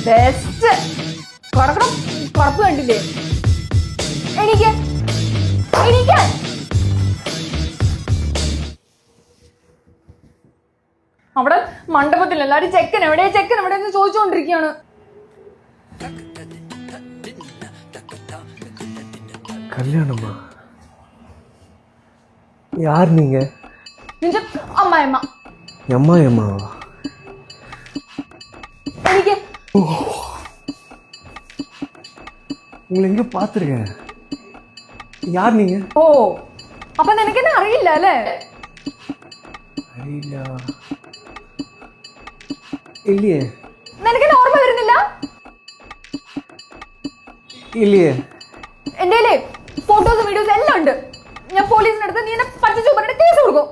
Best കടക്കണം കടപ്പ് കണ്ടില്ലേ എനിക്ക് എനിക്ക് അവിടെ മണ്ഡപത്തിൽ എല്ലാരും ചെക്കൻ എവിടെയെന്ന് ചോദിച്ചുകൊണ്ടിരിക്കുകയാണ്. கல்யாணமா? யார் நீங்க? നിന്റെ അമ്മായിമ്മ. அம்மாயம்மாவா? എനിക്ക് உங்களை எங்க பார்த்திருக்கேன். யார் நீங்க? ഓ അപ്പൊ നിനക്കെന്നെ അറിയില്ല അല്ലേ? അറിയില്ല. ഇല്ലയേ. നിനക്കെന്നെ ഓർമ്മ വരുന്നില്ല? ഇല്ലയേ. എന്റെ ഫോട്ടോസും വീഡിയോസും എല്ലാം ഉണ്ട്. ഞാൻ പോലീസിന്റെ അടുത്ത് നീ എന്നെ പറ്റിച്ചു പറഞ്ഞിട്ട് കേസ് കൊടുക്കും.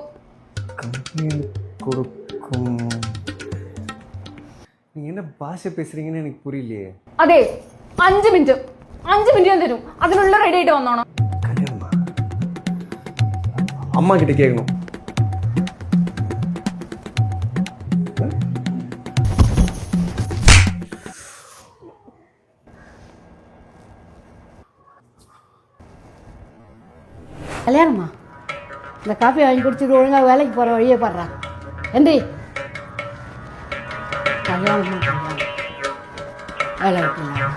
நீங்க என்ன பாஷை பேசுறீங்கன்னு எனக்கு புரியலையே. അതെ 5 മിനിറ്റ് ഞാൻ തരും. അതിനുള്ള റെഡി ആയിട്ട് വന്നോണം. கல்யாணமா? அம்மா கிட்ட கேட்கணும். கல்யாணமா? இந்த காஃபி வாங்கி குடிச்சிட்டு ஒழுங்காக வேலைக்கு போகிற வழியே பாடுறான். ஏண்டி கல்யாணமா? வேலை வைக்கலாம்.